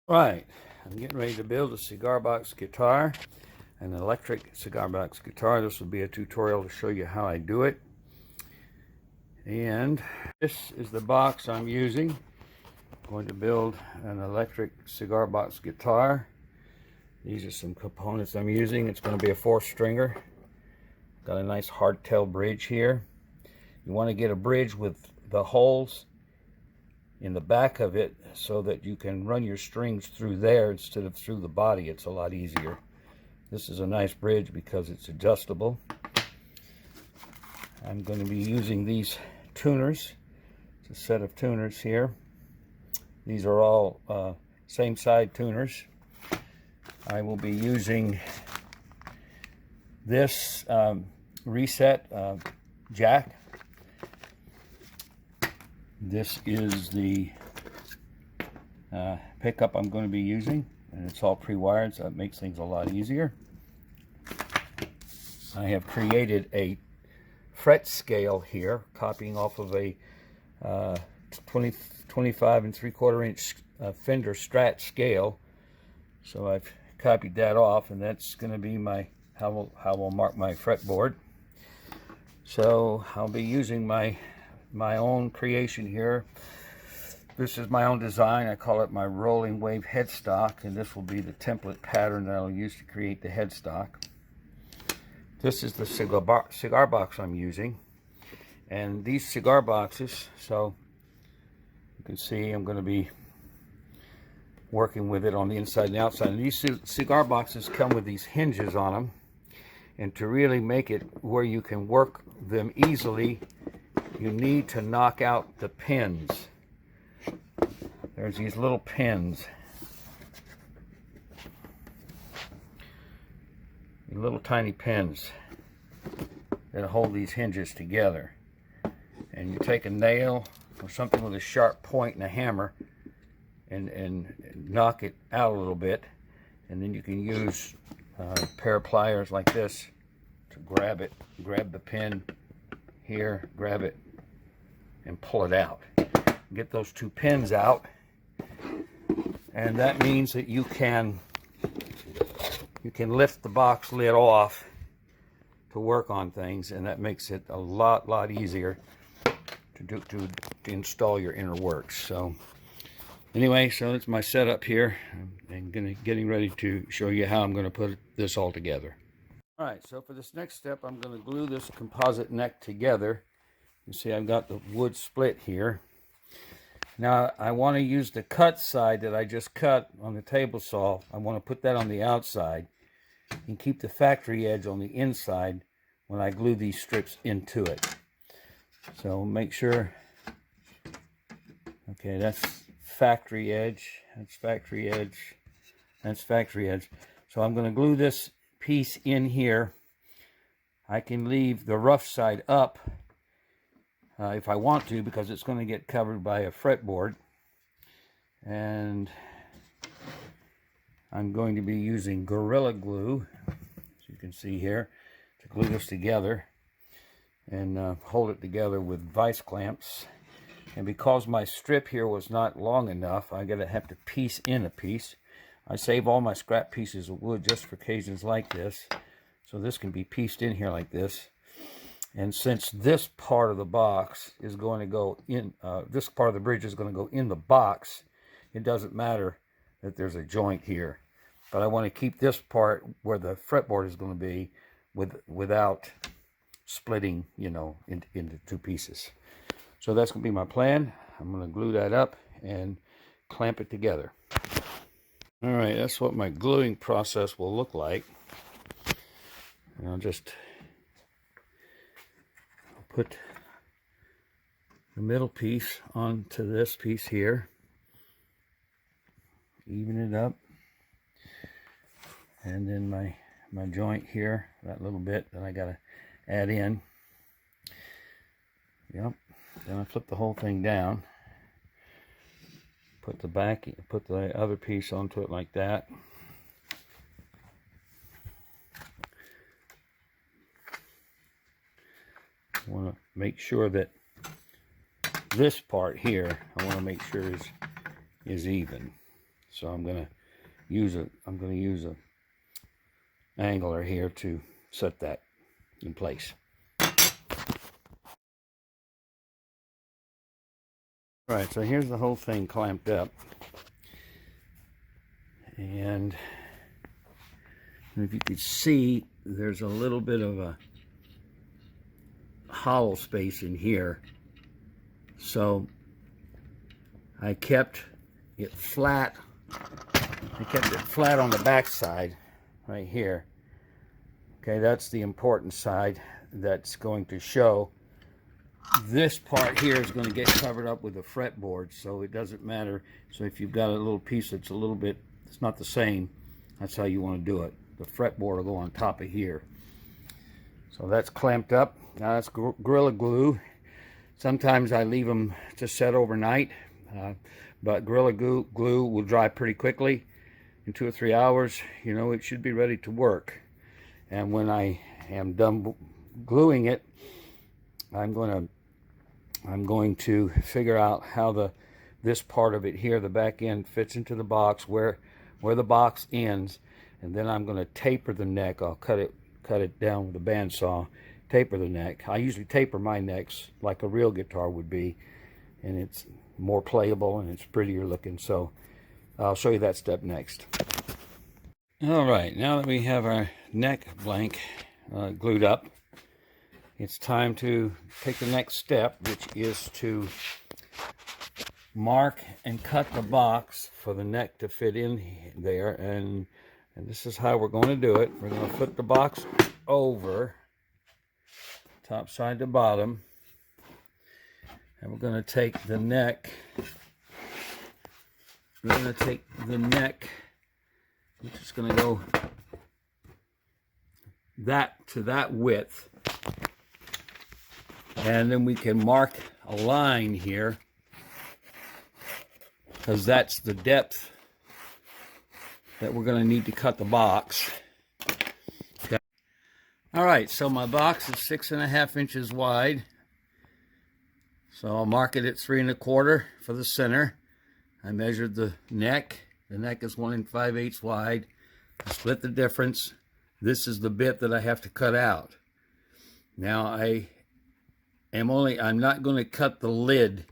Right, I'm getting ready to build a cigar box guitar, an electric cigar box guitar. This will be a tutorial to show you how I do it. And this is the box I'm using. I'm going to build an electric cigar box guitar. These are some components I'm using. It's going to be a 4-stringer. Got a nice hardtail bridge here. You want to get a bridge with the holes in the back of it so that you can run your strings through there instead of through the body. It's a lot easier. This is a nice bridge because it's adjustable. I'm going to be using these tuners. It's a set of tuners here. These are all same side tuners. I will be using this reset jack. This is the pickup I'm going to be using, and it's all pre-wired, so that makes things a lot easier. I have created a fret scale here, copying off of a 25 3/4 inch Fender Strat scale. So I've copied that off, and that's going to be my how I'll mark my fretboard. So I'll be using my own creation here. This is my own design. I call it my rolling wave headstock, and this will be the template pattern that I'll use to create the headstock. This is the cigar box I'm using, and these cigar boxes, so you can see I'm going to be working with it on the inside and the outside. And these cigar boxes come with these hinges on them, and to really make it where you can work them easily, you need to knock out the pins. There's these little pins, little tiny pins that hold these hinges together. And you take a nail or something with a sharp point and a hammer and knock it out a little bit, and then you can use a pair of pliers like this to grab the pin here, grab it and pull it out. Get those two pins out, and that means that you can lift the box lid off to work on things, and that makes it a lot easier to install your inner works. So anyway, so that's my setup here. I'm getting ready to show you how I'm going to put this all together. All right, so for this next step, I'm going to glue this composite neck together. You see I've got the wood split here. Now I want to use the cut side that I just cut on the table saw. I want to put that on the outside and keep the factory edge on the inside when I glue these strips into it. So make sure, okay, that's factory edge, that's factory edge, that's factory edge. So I'm going to glue this piece in here. I can leave the rough side up if I want to, because it's going to get covered by a fretboard. And I'm going to be using Gorilla Glue, as you can see here, to glue this together and hold it together with vice clamps. And because my strip here was not long enough, I'm going to have to piece in a piece. I save all my scrap pieces of wood just for occasions like this, so this can be pieced in here like this. And since this part of the box is going to go in, this part of the bridge is going to go in the box, it doesn't matter that there's a joint here. But I want to keep this part where the fretboard is going to be without splitting, you know, into two pieces. So that's going to be my plan. I'm going to glue that up and clamp it together. All right, that's what my gluing process will look like. And I'll just put the middle piece onto this piece here, even it up, and then my joint here, that little bit that I gotta add in. Yep. Then I flip the whole thing down, put the other piece onto it like that. I want to make sure that this part here, I want to make sure is even. So I'm going to use a angler here to set that in place. All right, so here's the whole thing clamped up, and if you could see, there's a little bit of a hollow space in here, so I kept it flat. I kept it flat on the back side right here. Okay, that's the important side that's going to show. This part here is going to get covered up with a fretboard, so it doesn't matter. So if you've got a little piece that's a little bit, it's not the same, that's how you want to do it. The fretboard will go on top of here. So that's clamped up. Now that's Gorilla Glue. Sometimes I leave them to set overnight, but Gorilla Glue will dry pretty quickly. In 2 or 3 hours, you know, it should be ready to work. And when I am done gluing it, I'm going to figure out how this part of it here, the back end, fits into the box, where the box ends, and then I'm going to taper the neck. I'll cut it down with a bandsaw, taper the neck. I usually taper my necks like a real guitar would be, and it's more playable and it's prettier looking. So I'll show you that step next. All right, now that we have our neck blank glued up, it's time to take the next step, which is to mark and cut the box for the neck to fit in there. And this is how we're going to do it. We're going to flip the box over, top side to bottom, and we're going to take the neck. We're going to take the neck, which is going to go to that width. And then we can mark a line here, because that's the depth that we're going to need to cut the box. Okay. All right, so my box is 6.5 inches wide. So I'll mark it at 3 1/4 for the center. I measured the neck. The neck is 1 5/8 wide. I split the difference. This is the bit that I have to cut out. Now I'm not going to cut the lid.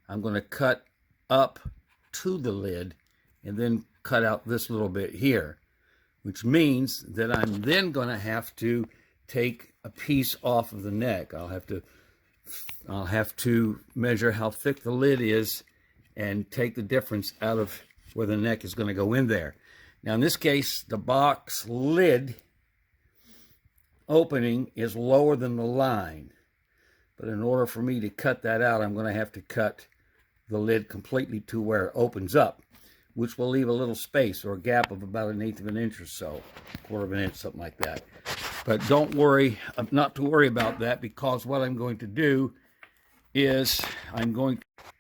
I'm going to cut up to the lid and then cut out this little bit here, which means that I'm then going to have to take a piece off of the neck. I'll have to measure how thick the lid is and take the difference out of where the neck is going to go in there. Now in this case, the box lid opening is lower than the line. But in order for me to cut that out, I'm going to have to cut the lid completely to where it opens up, which will leave a little space or a gap of about 1/8 of an inch or so, 1/4 of an inch, something like that. But don't worry, not to worry about that, because what I'm going to do is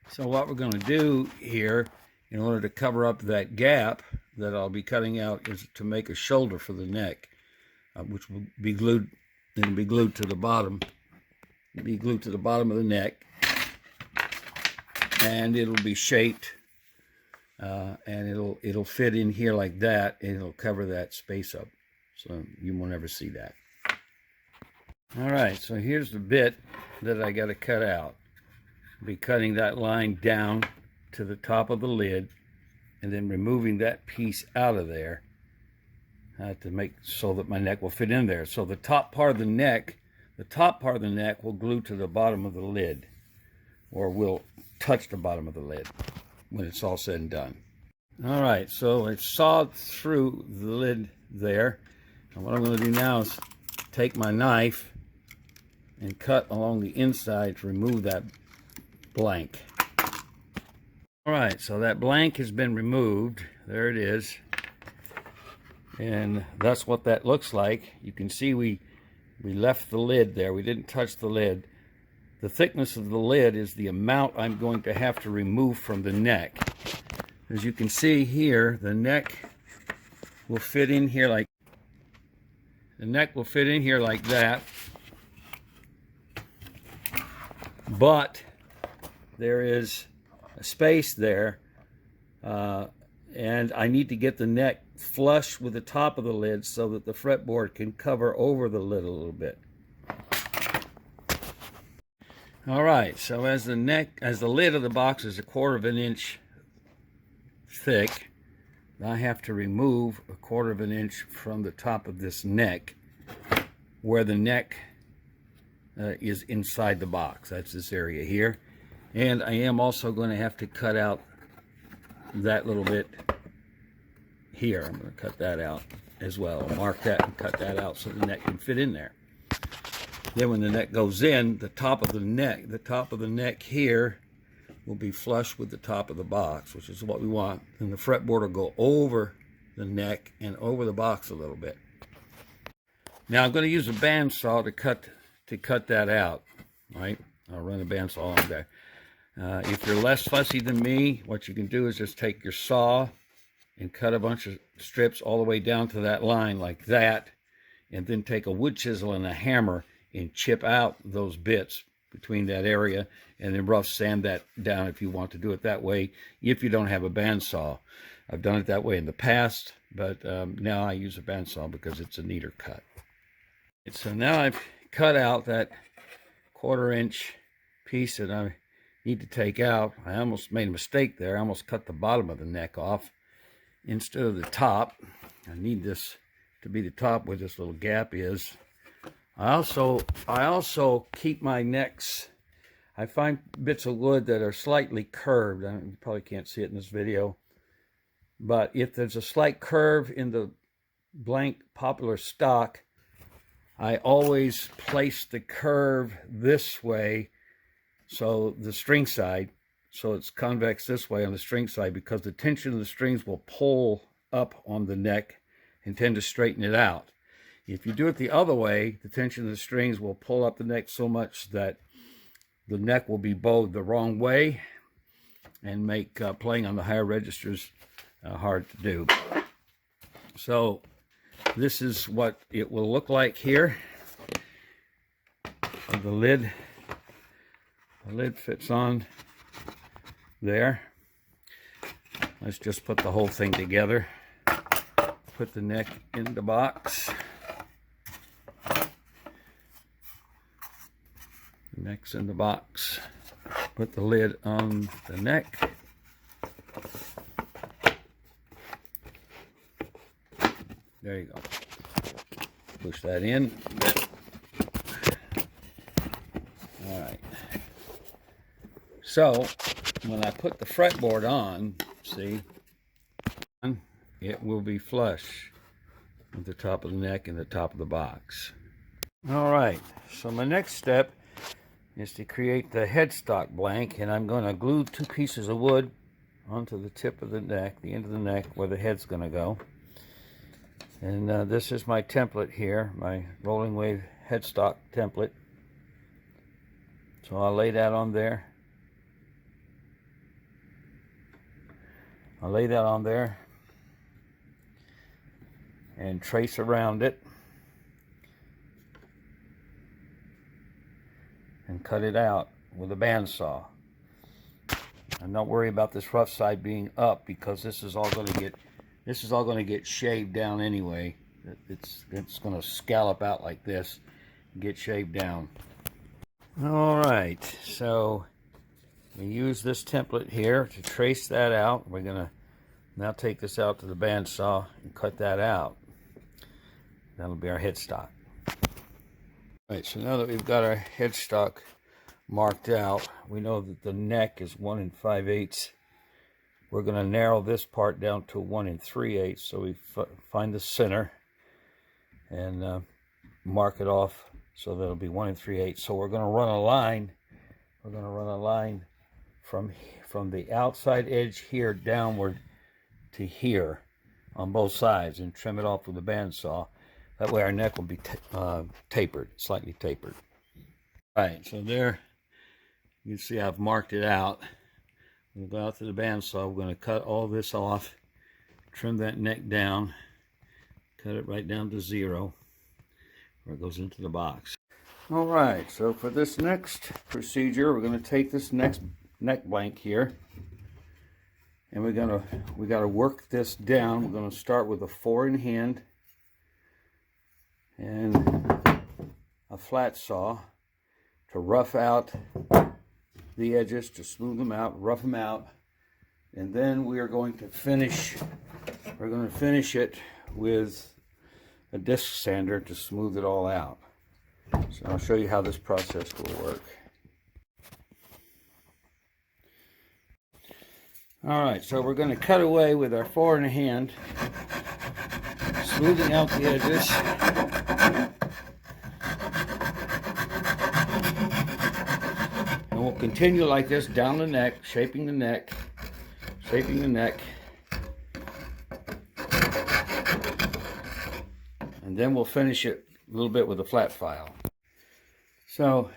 so what we're going to do here, in order to cover up that gap that I'll be cutting out, is to make a shoulder for the neck, which will be glued, and be glued to the bottom. Be glued to the bottom of the neck, and it'll be shaped, and it'll fit in here like that, and it'll cover that space up, so you won't ever see that. All right, so here's the bit that I got to cut out. I'll be cutting that line down to the top of the lid, and then removing that piece out of there to make so that my neck will fit in there. So the top part of the neck will glue to the bottom of the lid, or will touch the bottom of the lid when it's all said and done. All right, so I sawed through the lid there, and what I'm going to do now is take my knife and cut along the inside to remove that blank. All right, so that blank has been removed. There it is, and that's what that looks like. You can see we left the lid there. We didn't touch the lid. The thickness of the lid is the amount I'm going to have to remove from the neck. As you can see here, the neck will fit in here like that. But there is a space there, And I need to get the neck flush with the top of the lid so that the fretboard can cover over the lid a little bit. All right, so as the lid of the box is 1/4 of an inch thick, I have to remove 1/4 of an inch from the top of this neck, where the neck is inside the box. That's this area here. And I am also going to have to cut out that little bit here. I'm going to cut that out as well. I'll mark that and cut that out so the neck can fit in there. Then when the neck goes in, the top of the neck here will be flush with the top of the box, which is what we want. And the fretboard will go over the neck and over the box a little bit. Now I'm going to use a bandsaw to cut that out, right? I'll run a bandsaw on there. If you're less fussy than me, what you can do is just take your saw and cut a bunch of strips all the way down to that line like that, and then take a wood chisel and a hammer and chip out those bits between that area, and then rough sand that down if you want to do it that way, if you don't have a bandsaw. I've done it that way in the past, but now I use a bandsaw because it's a neater cut. So now I've cut out that 1/4 inch piece that I need to take out. I almost made a mistake there. I almost cut the bottom of the neck off instead of the top. I need this to be the top where this little gap is. I also keep my necks. I find bits of wood that are slightly curved. You probably can't see it in this video, but if there's a slight curve in the blank poplar stock, I always place the curve this way, so the string side, so it's convex this way on the string side, because the tension of the strings will pull up on the neck and tend to straighten it out. If you do it the other way, the tension of the strings will pull up the neck so much that the neck will be bowed the wrong way and make playing on the higher registers hard to do. So this is what it will look like here. The lid fits on there. Let's just put the whole thing together. Put the neck in the box. The neck's in the box. Put the lid on the neck. There you go. Push that in. All right. So when I put the fretboard on, see, it will be flush with the top of the neck and the top of the box. All right. So my next step is to create the headstock blank, and I'm going to glue 2 pieces of wood onto the tip of the neck, the end of the neck, where the head's going to go. And this is my template here, my rolling wave headstock template. So I'll lay that on there. I'll lay that on there and trace around it and cut it out with a bandsaw. And don't worry about this rough side being up, because this is all going to get shaved down anyway. It's going to scallop out like this and get shaved down. All right, so we use this template here to trace that out. We're going to now take this out to the bandsaw and cut that out. That'll be our headstock. All right, so now that we've got our headstock marked out, we know that the neck is 1 5/8. We're going to narrow this part down to 1 3/8. So we find the center and mark it off so that'll be 1 3/8. So we're going to run a line. We're going to run a line from the outside edge here downward to here on both sides, and trim it off with a bandsaw. That way our neck will be tapered, slightly tapered. All right, so there you can see I've marked it out. We'll go out to the bandsaw. We're going to cut all this off, trim that neck down, cut it right down to 0 where it goes into the box. All right, so for this next procedure, we're going to take this next neck blank here, And we got to work this down. We're going to start with a 4 in hand and a flat saw to rough out the edges, to smooth them out, rough them out. And then we are going to finish, it with a disc sander to smooth it all out. So I'll show you how this process will work. Alright, so we're going to cut away with our 4 in hand, smoothing out the edges. And we'll continue like this down the neck, shaping the neck, shaping the neck. And then we'll finish it a little bit with a flat file. So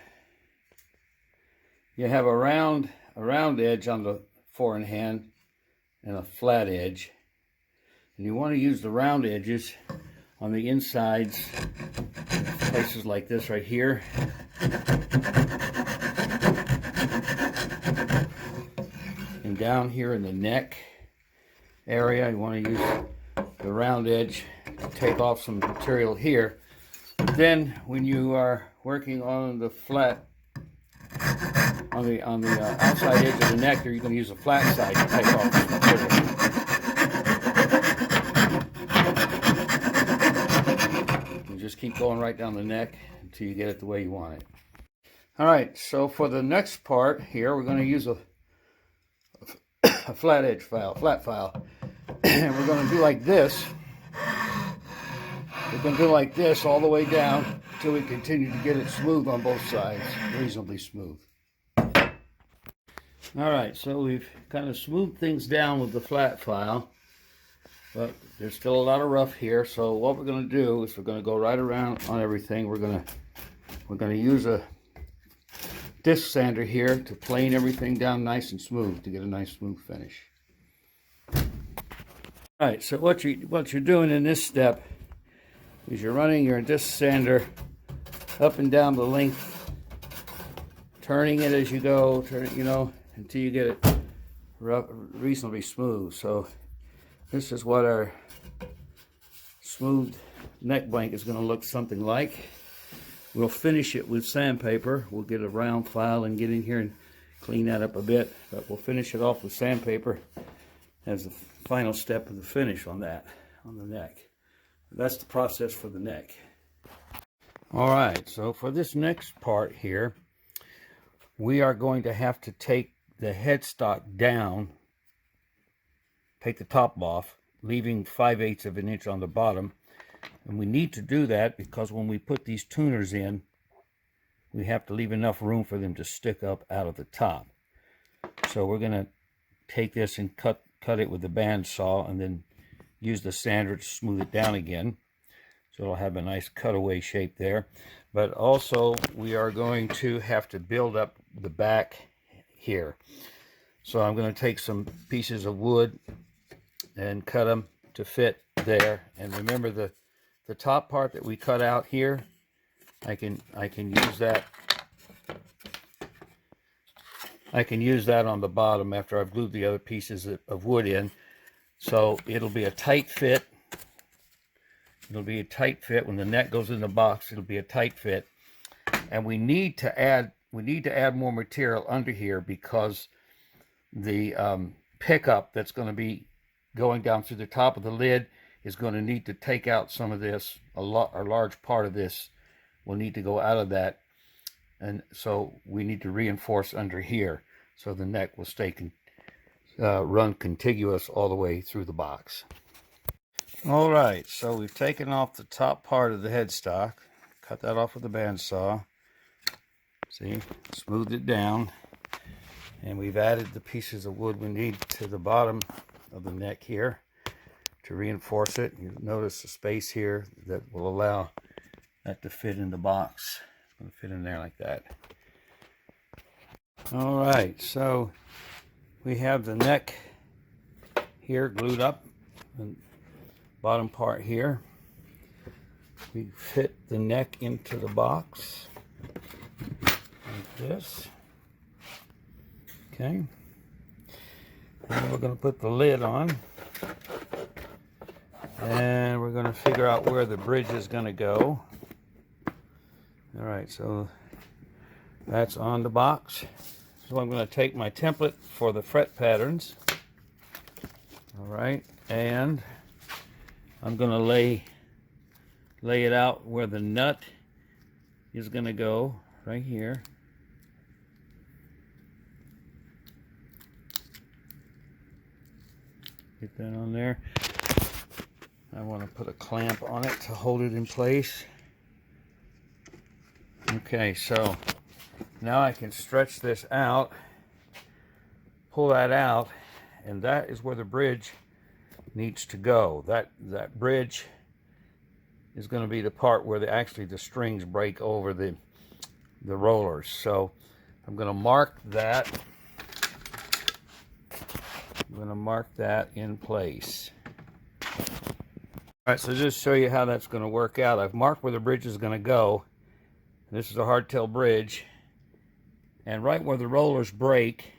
you have a round edge on the 4 in hand and a flat edge, and you want to use the round edges on the insides, places like this right here, and down here in the neck area. You want to use the round edge to take off some material here. Then when you are working on the flat, on the outside edge of the neck, you're going to use a flat side to take off this material. You just keep going right down the neck until you get it the way you want it. Alright, so for the next part here, we're going to use a flat edge file, flat file. And we're going to do like this. We're going to do like this all the way down until we continue to get it smooth on both sides, reasonably smooth. Alright, so we've kind of smoothed things down with the flat file, but there's still a lot of rough here. So what we're going to do is we're going to go right around on everything. We're going to use a disc sander here to plane everything down nice and smooth to get a nice smooth finish. Alright, so what you're doing in this step is you're running your disc sander up and down the length, turning it as you go, until you get it reasonably smooth. So this is what our smooth neck blank is going to look something like. We'll finish it with sandpaper. We'll get a round file and get in here and clean that up a bit, but we'll finish it off with sandpaper as the final step of the finish on that, on the neck. That's the process for the neck. Alright, so for this next part here, we are going to have to take the headstock down, take the top off, leaving 5/8 of an inch on the bottom. And we need to do that because when we put these tuners in, we have to leave enough room for them to stick up out of the top. So we're going to take this and cut it with the bandsaw and then use the sander to smooth it down again. So it'll have a nice cutaway shape there. But also we are going to have to build up the back here. So I'm going to take some pieces of wood and cut them to fit there. And remember the top part that we cut out here, I can use that. I can use that on the bottom after I've glued the other pieces of wood in. So it'll be a tight fit. It'll be a tight fit when the neck goes in the box. It'll be a tight fit, and we need to add more material under here because the pickup that's going to be going down through the top of the lid is going to need to take out some of this. A large part of this will need to go out of that, and so we need to reinforce under here so the neck will stay run contiguous all the way through the box. All right, so we've taken off the top part of the headstock, cut that off with a bandsaw. See, smoothed it down, and we've added the pieces of wood we need to the bottom of the neck here to reinforce it. You notice the space here that will allow that to fit in the box. It's going to fit in there like that. All right, so we have the neck here glued up, the bottom part here. We fit the neck into the box like this. Okay. And we're going to put the lid on. And we're going to figure out where the bridge is going to go. Alright, so that's on the box. So I'm going to take my template for the fret patterns. Alright, and I'm going to lay it out where the nut is going to go, right here. Get that on there. I want to put a clamp on it to hold it in place. Okay, so now I can stretch this out, pull that out, and that is where the bridge needs to go. That bridge is going to be the part where actually the strings break over the rollers. So I'm going to mark that. I'm going to mark that in place. All right, so just show you how that's going to work out. I've marked where the bridge is going to go. This is a hardtail bridge, and right where the rollers break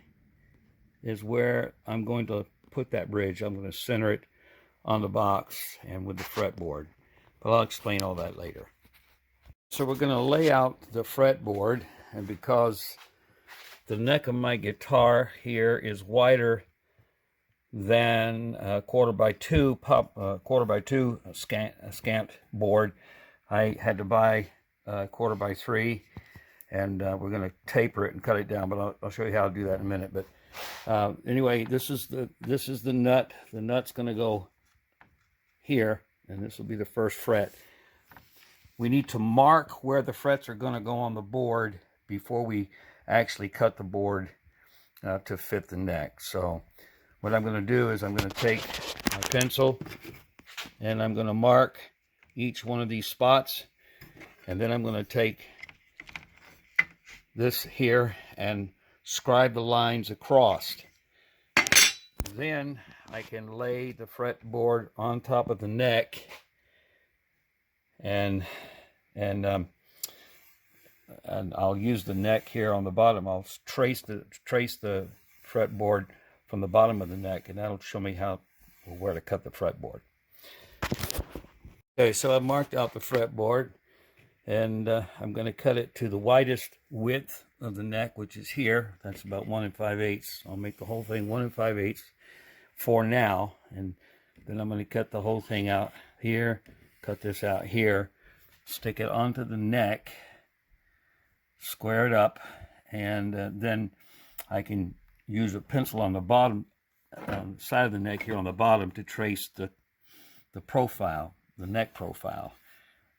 is where I'm going to put that bridge. I'm going to center it on the box and with the fretboard, but I'll explain all that later. So we're going to lay out the fretboard, and because the neck of my guitar here is wider than a 1/4x2 scant board, I had to buy 1/4x3, and we're going to taper it and cut it down, but I'll show you how to do that in a minute. But anyway, this is the nut. The nut's going to go here, and this will be the first fret. We need to mark where the frets are going to go on the board before we actually cut the board to fit the neck. So what I'm going to do is I'm going to take my pencil and I'm going to mark each one of these spots, and then I'm going to take this here and scribe the lines across. Then I can lay the fretboard on top of the neck, and I'll use the neck here on the bottom. I'll trace the fretboard from the bottom of the neck, and that'll show me where to cut the fretboard. Okay, so I've marked out the fretboard, and I'm going to cut it to the widest width of the neck, which is here. That's about 1 5/8. I'll make the whole thing 1 5/8 for now, and then I'm going to cut the whole thing out here, cut this out here, stick it onto the neck, square it up, and then I can use a pencil on the bottom side of the neck here on the bottom to trace the profile, the neck profile,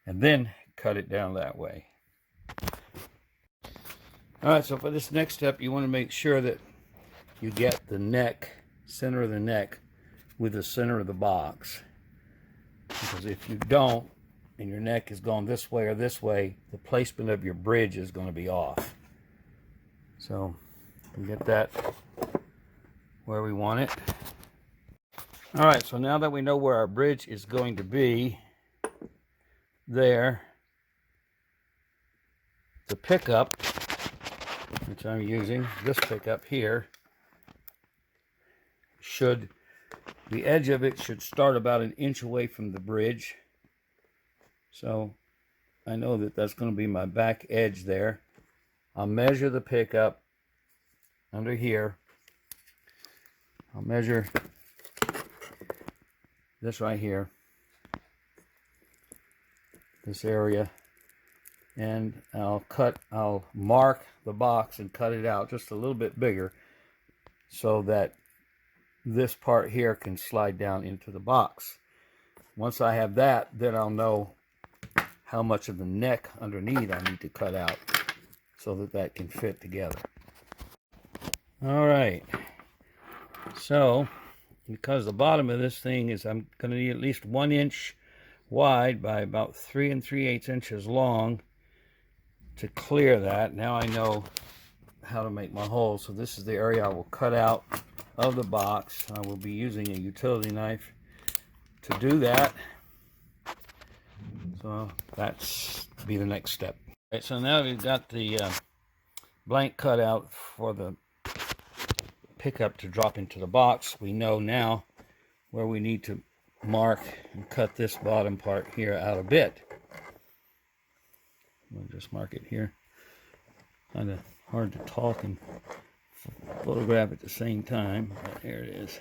and then cut it down that way. All right, so for this next step, you want to make sure that you get the neck, center of the neck, with the center of the box. Because if you don't, and your neck is going this way or this way, the placement of your bridge is going to be off. So we get that where we want it. All right, so now that we know where our bridge is going to be, there, the pickup, which I'm using, this pickup here, the edge of it should start about 1 inch away from the bridge. So I know that that's going to be my back edge there. I'll measure the pickup under here. I'll measure this right here, this area, and I'll mark the box and cut it out just a little bit bigger so that this part here can slide down into the box. Once I have that, then I'll know how much of the neck underneath I need to cut out so that that can fit together. All right, so because the bottom of this thing is, I'm going to need at least 1 inch wide by about 3 3/8 inches long to clear that. Now I know how to make my hole. So this is the area I will cut out of the box. I will be using a utility knife to do that. So that's be the next step. All right, so now we've got the blank cut out for the pickup to drop into the box, we know now where we need to mark and cut this bottom part here out a bit. We'll just mark it here. Kind of hard to talk and photograph at the same time, but here it is.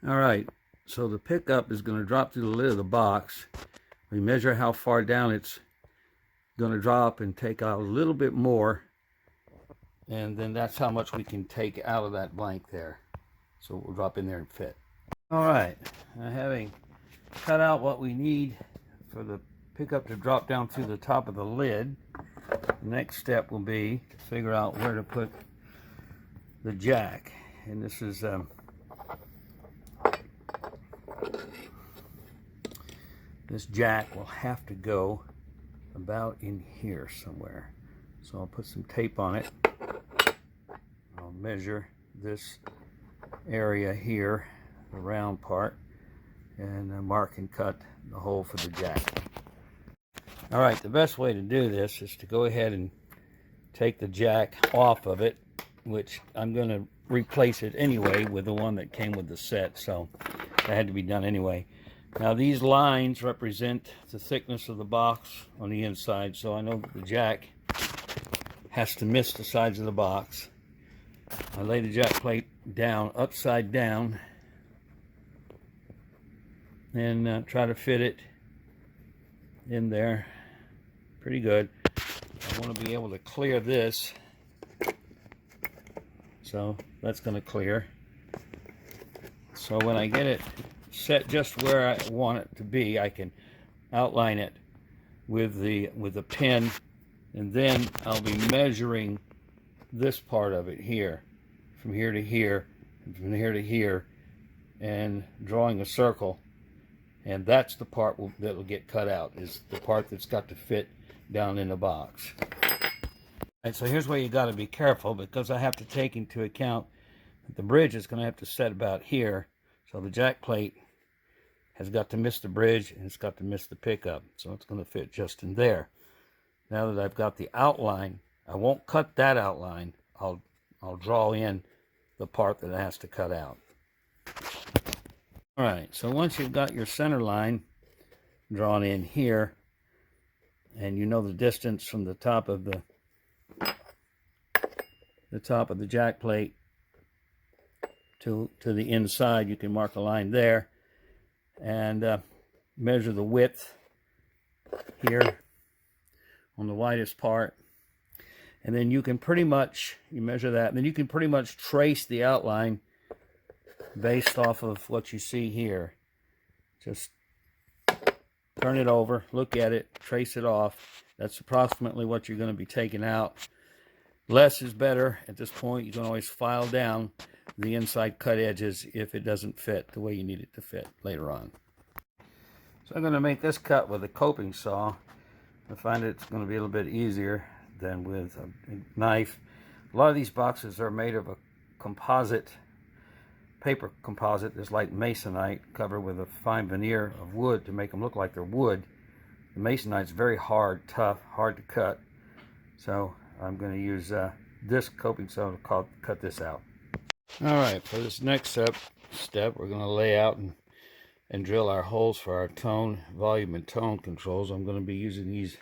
All right, so the pickup is going to drop through the lid of the box. We measure how far down it's going to drop and take out a little bit more, and then that's how much we can take out of that blank there. So we'll drop in there and fit. All right, having cut out what we need for the pickup to drop down through the top of the lid, the next step will be to figure out where to put the jack. And this is this jack will have to go about in here somewhere. So I'll put some tape on it. I'll measure this area here, the round part, and mark and cut the hole for the jack. All right, the best way to do this is to go ahead and take the jack off of it, which I'm going to replace it anyway with the one that came with the set, so that had to be done anyway. Now these lines represent the thickness of the box on the inside, so I know that the jack has to miss the sides of the box. I lay the jack plate down upside down and try to fit it in there pretty good. I want to be able to clear this, so that's going to clear. So when I get it set just where I want it to be, I can outline it with the pen, and then I'll be measuring this part of it here, from here to here, and from here to here, and drawing a circle. And that's the part that will get cut out, is the part that's got to fit down in the box. And so here's where you got to be careful, because I have to take into account that the bridge is going to have to set about here. So the jack plate has got to miss the bridge, and it's got to miss the pickup. So it's going to fit just in there. Now that I've got the outline, I won't cut that outline. I'll draw in the part that it has to cut out. All right, so once you've got your center line drawn in here, and you know the distance from the top of the jack plate to the inside, you can mark a line there and measure the width here on the widest part, and then you can pretty much, you measure that, and then you can pretty much trace the outline based off of what you see here. Just turn it over, look at it, trace it off. That's approximately what you're going to be taking out. Less is better at this point. You can always file down the inside cut edges if it doesn't fit the way you need it to fit later on. So I'm going to make this cut with a coping saw. I find it's going to be a little bit easier than with a knife. A lot of these boxes are made of a composite, paper composite, that's like masonite, covered with a fine veneer of wood to make them look like they're wood. The masonite's very hard, tough, hard to cut. So I'm going to use this coping saw to cut this out. All right, for this next step, we're going to lay out and drill our holes for our tone, volume, and tone controls. I'm going to be using these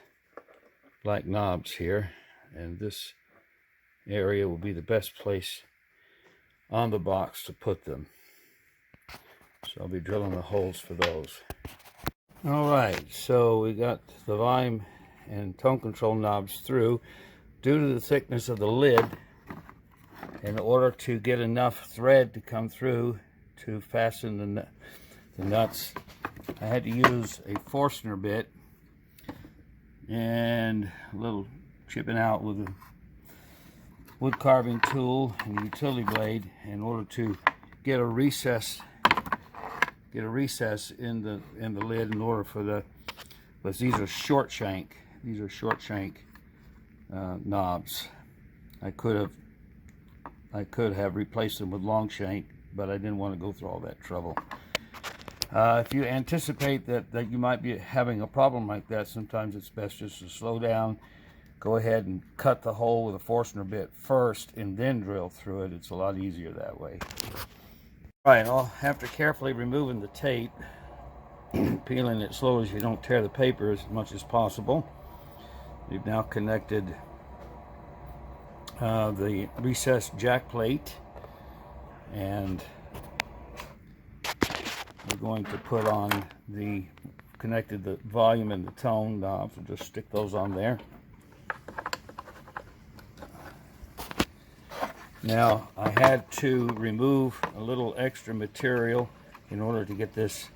black knobs here, and this area will be the best place on the box to put them. So I'll be drilling the holes for those. All right, so we got the volume and tone control knobs through. Due to the thickness of the lid, in order to get enough thread to come through to fasten the nuts, I had to use a Forstner bit and a little chipping out with a wood carving tool and a utility blade in order to get a recess in the lid, in order for but these are short shank knobs. I could have replaced them with long shank, but I didn't want to go through all that trouble. If you anticipate that you might be having a problem like that, sometimes it's best just to slow down, go ahead and cut the hole with a Forstner bit first and then drill through it. It's a lot easier that way. All right, after carefully removing the tape, peeling it slowly so you don't tear the paper as much as possible, we've now connected the recessed jack plate, and we're going to put on connected the volume and the tone knobs. We'll just stick those on there. Now, I had to remove a little extra material in order to get this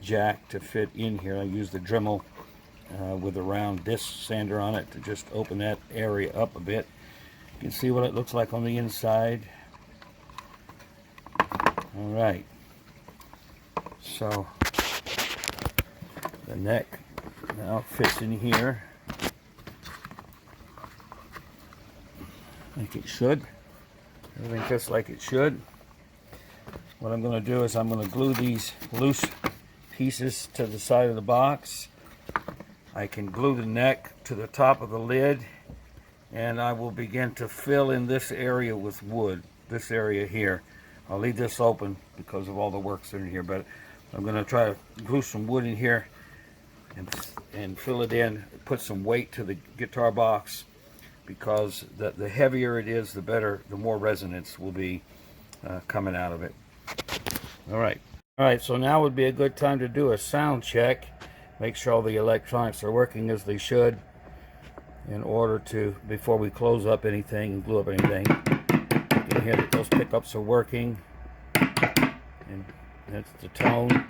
jack to fit in here. I used the Dremel with a round disc sander on it to just open that area up a bit. You can see what it looks like on the inside. All right. So the neck now fits in here like it should. Everything fits like it should. What I'm going to do is I'm going to glue these loose pieces to the side of the box. I can glue the neck to the top of the lid, and I will begin to fill in this area with wood, this area here. I'll leave this open because of all the works in here, but I'm going to try to glue some wood in here and fill it in, put some weight to the guitar box, because the heavier it is, the better, the more resonance will be coming out of it. All right, so now would be a good time to do a sound check. Make sure all the electronics are working as they should, in order to, before we close up anything and glue up anything. You can hear that those pickups are working, and that's the tone.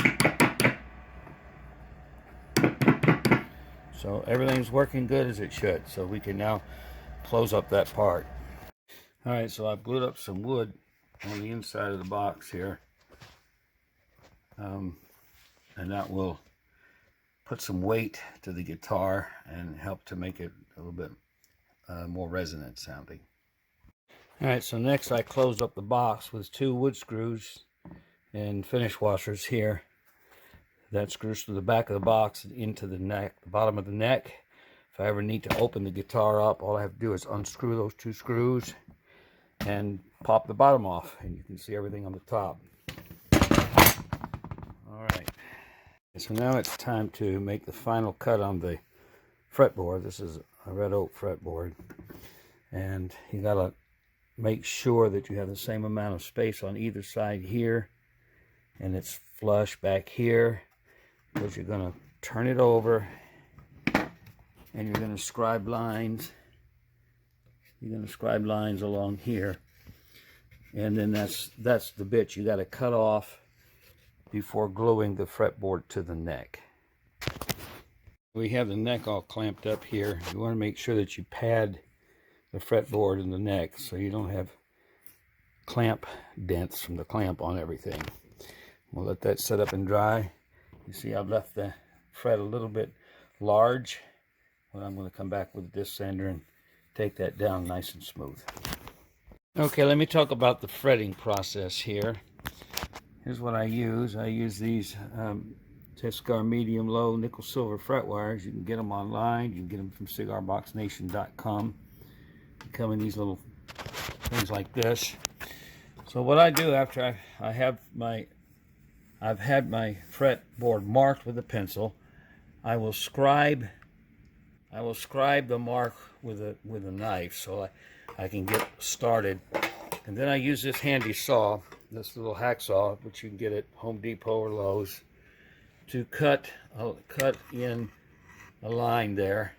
So everything's working good as it should, so we can now close up that part. All right, so I've glued up some wood on the inside of the box here, and that will put some weight to the guitar and help to make it a little bit more resonant sounding. All right, so next I close up the box with 2 wood screws and finish washers here. That screws to the back of the box and into the neck, the bottom of the neck. If I ever need to open the guitar up, all I have to do is unscrew those 2 screws and pop the bottom off, and you can see everything on the top. All right, so now it's time to make the final cut on the fretboard. This is a red oak fretboard, and you gotta make sure that you have the same amount of space on either side here, and it's flush back here, because you're going to turn it over and you're going to scribe lines. You're going to scribe lines along here, and then that's the bit you got to cut off before gluing the fretboard to the neck. We have the neck all clamped up here. You want to make sure that you pad the fretboard in the neck so you don't have clamp dents from the clamp on everything. We'll let that set up and dry. You see I've left the fret a little bit large. Well, I'm going to come back with a disc sander and take that down nice and smooth. Okay, let me talk about the fretting process here. Here's what I use. I use these Cigar medium low nickel silver fret wires. You can get them online. You can get them from cigarboxnation.com. They come in these little things like this. So what I do after I've had my fretboard marked with a pencil, I will scribe the mark with a knife so I can get started. And then I use this handy saw, this little hacksaw, which you can get at Home Depot or Lowe's, to cut in a line there,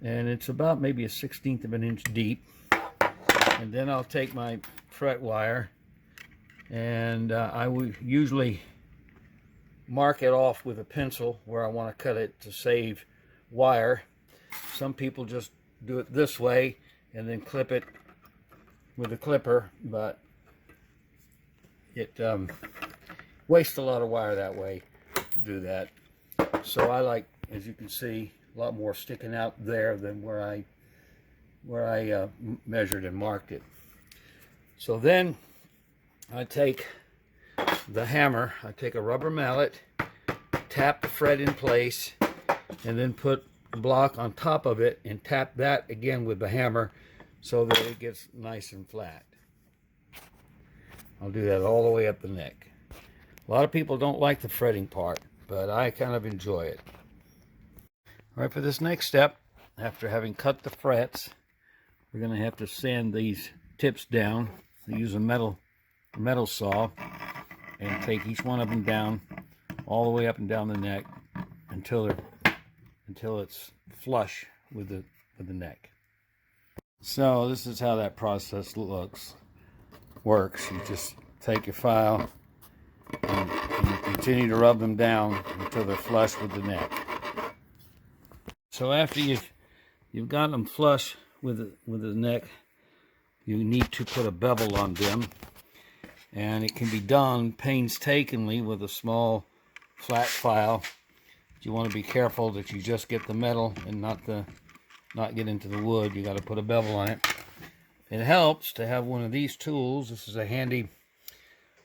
and it's about maybe 1/16 of an inch deep. And then I'll take my fret wire, and I would usually mark it off with a pencil where I want to cut it to save wire. Some people just do it this way and then clip it with a clipper, but it wastes a lot of wire that way to do that. So I like, as you can see, a lot more sticking out there than where I measured and marked it. So then I take the hammer, I take a rubber mallet, tap the fret in place, and then put block on top of it and tap that again with the hammer so that it gets nice and flat. I'll do that all the way up the neck. A lot of people don't like the fretting part, but I kind of enjoy it. All right, for this next step, after having cut the frets, we're going to have to sand these tips down. We use a metal saw and take each one of them down all the way up and down the neck until it's flush with the neck. So this is how that process works. You just take your file and you continue to rub them down until they're flush with the neck. So after you've got them flush with the neck, you need to put a bevel on them, and it can be done painstakingly with a small flat file. You want to be careful that you just get the metal and not get into the wood. You got to put a bevel on it. It helps to have one of these tools. This is a handy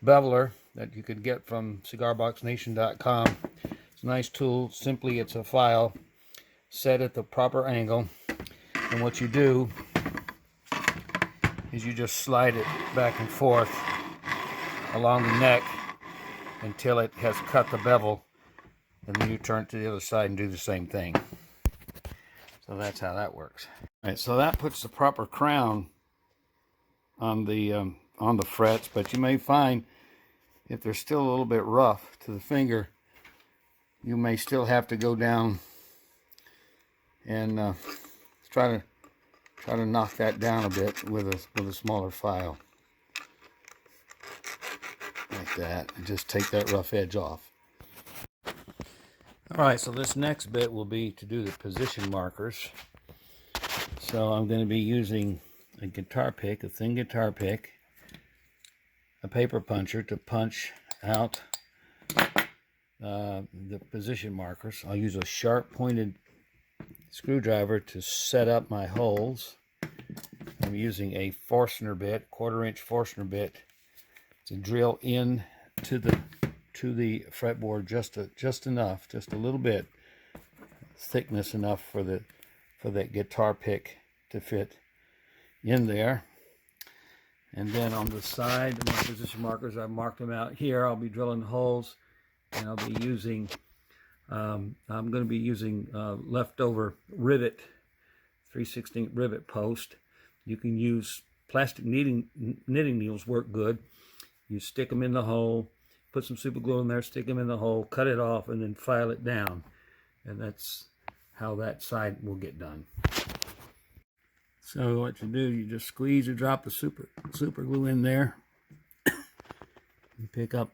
beveler that you could get from cigarboxnation.com. It's a nice tool. Simply, it's a file set at the proper angle, and what you do is you just slide it back and forth along the neck until it has cut the bevel, and then you turn it to the other side and do the same thing. So that's how that works. All right, so that puts the proper crown on the frets, but you may find if they're still a little bit rough to the finger, you may still have to go down and try to knock that down a bit with a smaller file, like that, and just take that rough edge off. All right, so this next bit will be to do the position markers. So I'm going to be using a guitar pick, a thin guitar pick, a paper puncher to punch out the position markers. I'll use a sharp pointed screwdriver to set up my holes. I'm using a Forstner bit, 1/4 inch Forstner bit, to drill in to the fretboard just enough, just a little bit thickness enough for that guitar pick to fit in there. And then on the side of my position markers, I've marked them out here. I'll be drilling holes, and I'll be using I'm going to be using leftover rivet, 3/16 rivet post. You can use plastic knitting needles, work good. You stick them in the hole, put some super glue in there, stick them in the hole, cut it off, and then file it down. And that's how that side will get done. So what you do, you just squeeze or drop the super glue in there. You pick up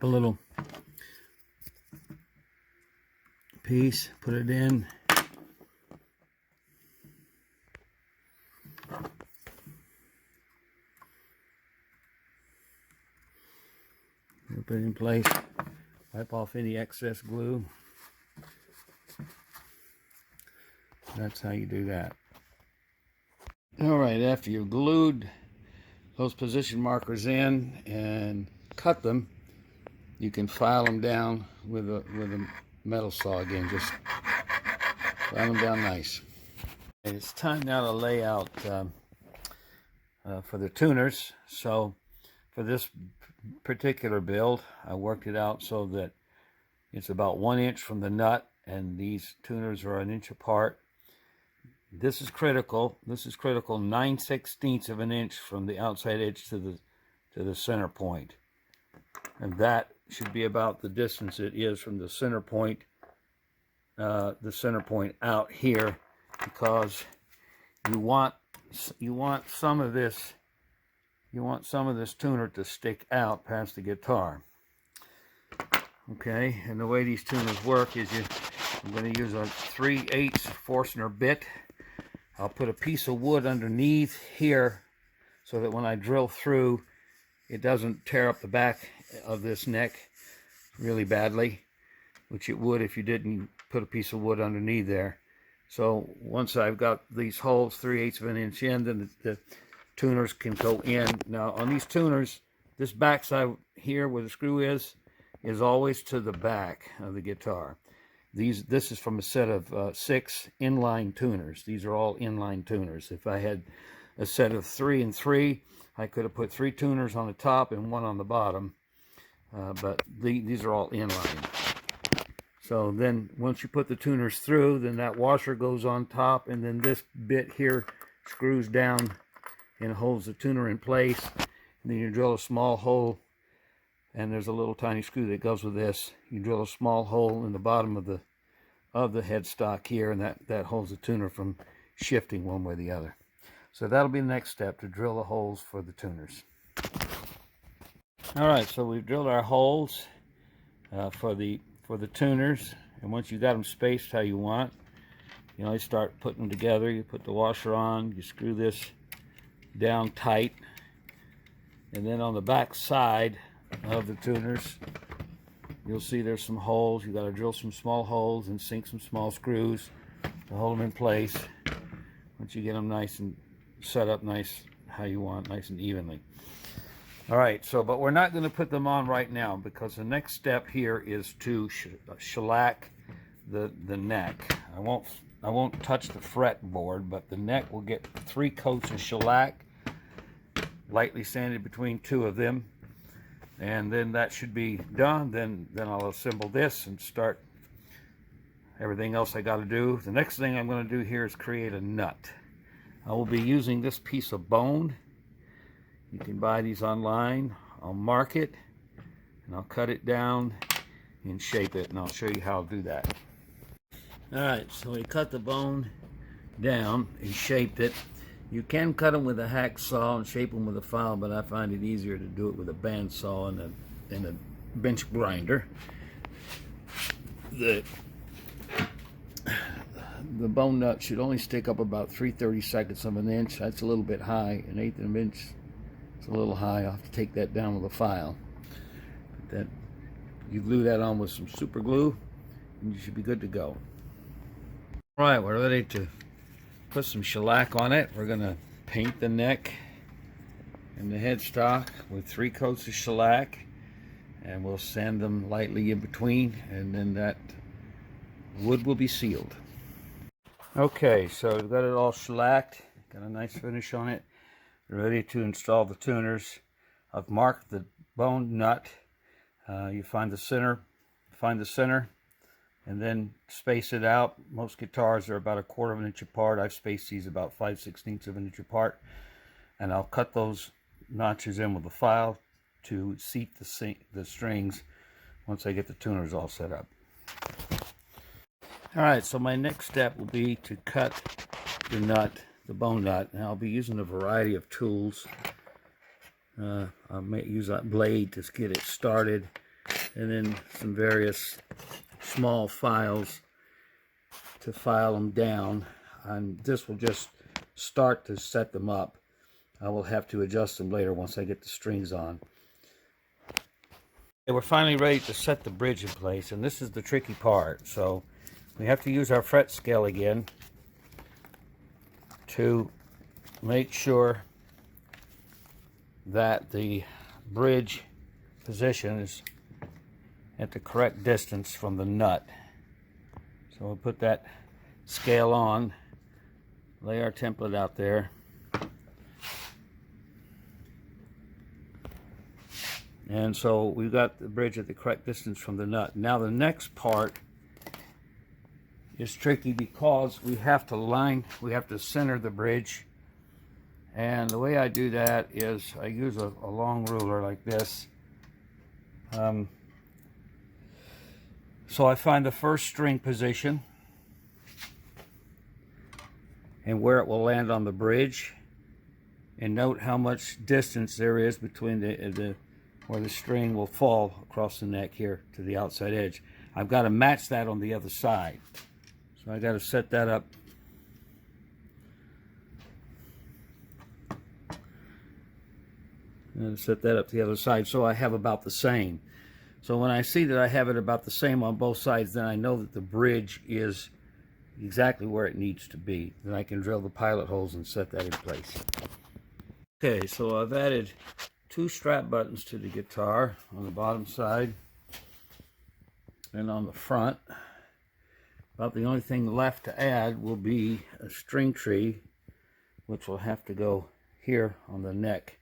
a little piece, put it in. Put it in place. Wipe off any excess glue. That's how you do that. All right, after you've glued those position markers in and cut them, you can file them down with a metal saw again. Just file them down nice. And it's time now to lay out for the tuners. So for this particular build, I worked it out so that it's about 1 inch from the nut, and these tuners are 1 inch apart. This is critical. This is critical. 9/16 of an inch from the outside edge to the center point, and that should be about the distance it is from the center point out here, because you want some of this tuner to stick out past the guitar. Okay, and the way these tuners work is I'm going to use a 3/8 Forstner bit. I'll put a piece of wood underneath here so that when I drill through, it doesn't tear up the back of this neck really badly, which it would if you didn't put a piece of wood underneath there. So once I've got these holes 3/8 of an inch in, then the tuners can go in. Now on these tuners, this backside here where the screw is, is always to the back of the guitar. This is from a set of 6 inline tuners. These are all inline tuners. If I had a set of 3 and 3, I could have put 3 tuners on the top and 1 on the bottom, but these are all inline. So then once you put the tuners through, then that washer goes on top, and then this bit here screws down and holds the tuner in place. And then you drill a small hole, and there's a little tiny screw that goes with this. You drill a small hole in the bottom of the headstock here, and that holds the tuner from shifting one way or the other. So that'll be the next step, to drill the holes for the tuners. All right, so we've drilled our holes for the tuners, and once you got them spaced how you want, you know, you start putting them together. You put the washer on, you screw this down tight, and then on the back side of the tuners, you'll see there's some holes. You got to drill some small holes and sink some small screws to hold them in place. Once you get them nice and set up nice how you want, nice and evenly. All right, so but we're not going to put them on right now, because the next step here is to shellac the neck. I won't touch the fretboard, but the neck will get 3 coats of shellac, lightly sanded between 2 of them, and then that should be done. Then I'll assemble this and start everything else I got to do. The next thing I'm going to do here is create a nut. I will be using this piece of bone. You can buy these online. I'll mark it, and I'll cut it down and shape it, and I'll show you how I'll do that. All right, so we cut the bone down and shaped it. You can cut them with a hacksaw and shape them with a file, but I find it easier to do it with a bandsaw and a bench grinder. The bone nut should only stick up about 3/32 of an inch. That's a little bit high. 1/8 of an inch, it's a little high. I'll have to take that down with a file. But you glue that on with some super glue, and you should be good to go. All right, we're ready to put some shellac on it. We're going to paint the neck and the headstock with 3 coats of shellac, and we'll sand them lightly in between, and then that wood will be sealed. Okay, so we've got it all shellacked, got a nice finish on it. We're ready to install the tuners. I've marked the bone nut. You find the center, and then space it out. Most guitars are about 1/4 of an inch apart. I've spaced these about 5/16 of an inch apart, and I'll cut those notches in with a file to seat the strings once I get the tuners all set up. All right, so my next step will be to cut the nut, the bone nut, and I'll be using a variety of tools. I may use that blade to get it started, and then some various small files to file them down, and this will just start to set them up. I will have to adjust them later once I get the strings on. Okay, we're finally ready to set the bridge in place, and this is the tricky part. So we have to use our fret scale again to make sure that the bridge position is at the correct distance from the nut. So we'll put that scale on, lay our template out there, and so we've got the bridge at the correct distance from the nut. Now the next part is tricky, because we have to center the bridge, and the way I do that is I use a long ruler like this. So I find the first string position and where it will land on the bridge, and note how much distance there is between where the string will fall across the neck here to the outside edge. I've got to match that on the other side. So I got to set that up. And set that up to the other side so I have about the same. So when I see that I have it about the same on both sides, then I know that the bridge is exactly where it needs to be. Then I can drill the pilot holes and set that in place. Okay, so I've added 2 strap buttons to the guitar on the bottom side. Then on the front, about the only thing left to add will be a string tree, which will have to go here on the neck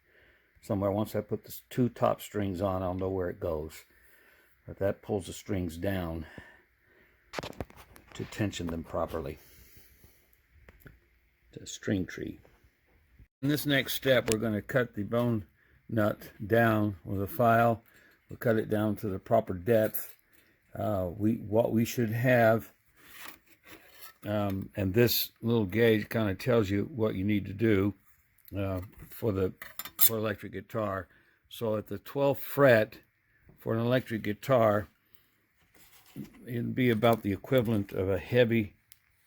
somewhere. Once I put the 2 top strings on, I'll know where it goes. But that pulls the strings down to tension them properly. It's a string tree. In this next step, we're going to cut the bone nut down with a file. We'll cut it down to the proper depth. What we should have, and this little gauge kind of tells you what you need to do for electric guitar. So at the 12th fret for an electric guitar, it'd be about the equivalent of a heavy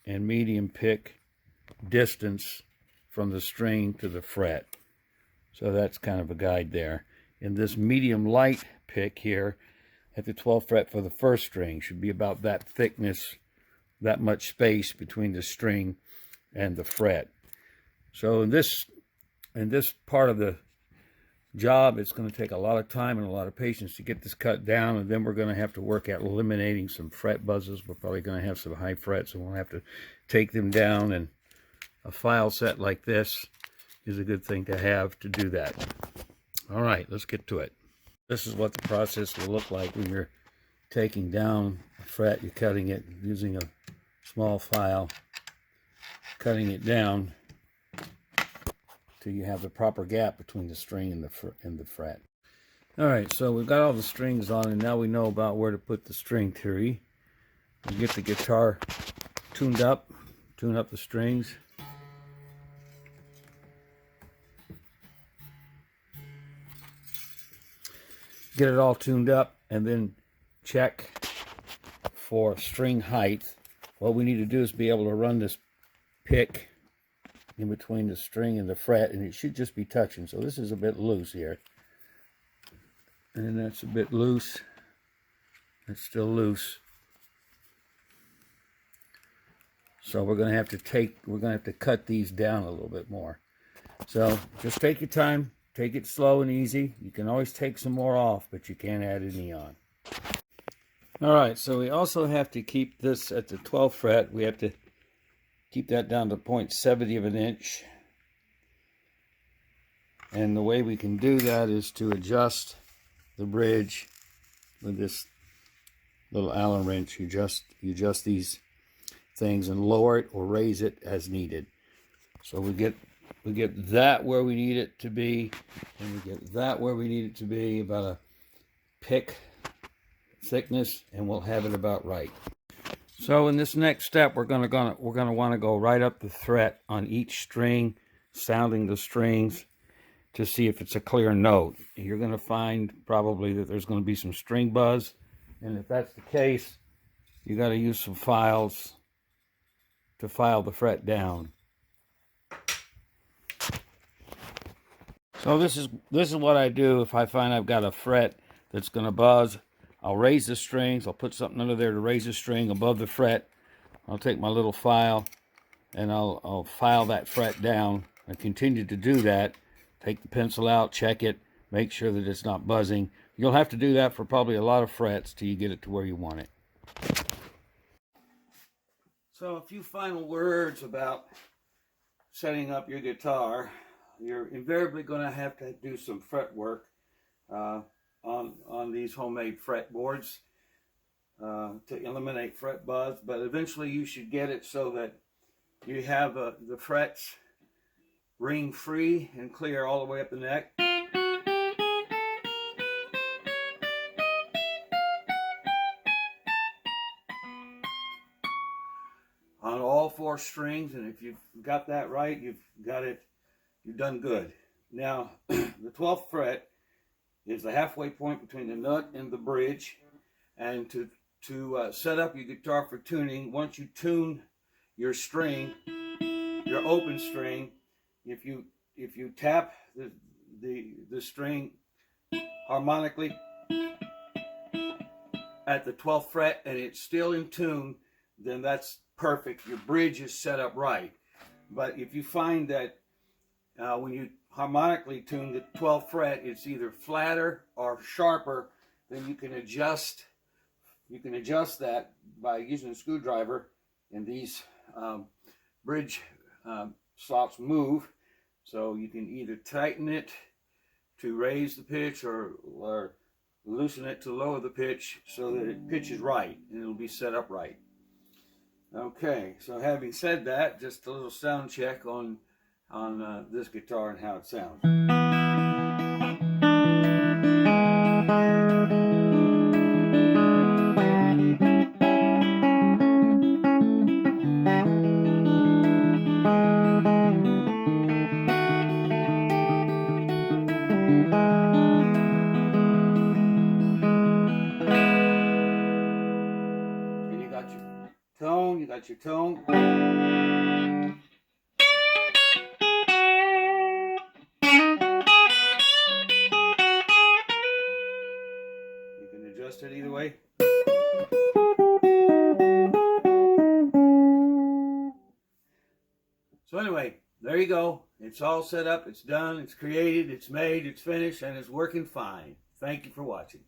and medium pick distance from the string to the fret. So that's kind of a guide there. In this medium light pick here at the 12th fret for the first string should be about that thickness, that much space between the string and the fret. So in this part of the job, it's going to take a lot of time and a lot of patience to get this cut down, and then we're going to have to work at eliminating some fret buzzes. We're probably going to have some high frets, and we'll have to take them down, and a file set like this is a good thing to have to do that. All right, let's get to it. This is what the process will look like when you're taking down a fret. You're cutting it using a small file, cutting it down till you have the proper gap between the string and the fret. All right, so we've got all the strings on, and now we know about where to put the string tree. We get the guitar tuned up, tune up the strings. Get it all tuned up, and then check for string height. What we need to do is be able to run this pick in between the string and the fret, and it should just be touching. So this is a bit loose here, and that's a bit loose. It's still loose. So we're going to have to cut these down a little bit more. So just take your time. Take it slow and easy. You can always take some more off, but you can't add any on. All right, so we also have to keep this at the 12th fret. We have to keep that down to 0.70 of an inch. And the way we can do that is to adjust the bridge with this little Allen wrench. You adjust these things and lower it or raise it as needed. So we get that where we need it to be, and we get that where we need it to be, about a pick thickness, and we'll have it about right. So in this next step, we're gonna want to go right up the fret on each string, sounding the strings to see if it's a clear note. You're going to find probably that there's going to be some string buzz, and if that's the case, you got to use some files to file the fret down. So this is what I do if I find I've got a fret that's going to buzz. I'll raise the strings. I'll put something under there to raise the string above the fret. I'll take my little file and I'll file that fret down. I continue to do that. Take the pencil out, check it, make sure that it's not buzzing. You'll have to do that for probably a lot of frets till you get it to where you want it. So a few final words about setting up your guitar. You're invariably going to have to do some fret work on these homemade fretboards to eliminate fret buzz, but eventually you should get it so that you have the frets ring free and clear all the way up the neck. On all 4 strings, and if you've got that right, you've done good. Now, the 12th fret is the halfway point between the nut and the bridge, and to set up your guitar for tuning, once you tune your string, your open string, if you tap the string harmonically at the 12th fret and it's still in tune, then that's perfect. Your bridge is set up right. But if you find that when you harmonically tune the 12th fret, it's either flatter or sharper, then you can adjust you can adjust that by using a screwdriver, and these bridge slots move, so you can either tighten it to raise the pitch or loosen it to lower the pitch so that it pitches right and it'll be set up right. Okay, so having said that, just a little sound check on this guitar and how it sounds. And you got your tone. You can adjust it either way. So anyway, there you go. It's all set up, it's done, it's created, it's made, it's finished, and it's working fine. Thank you for watching.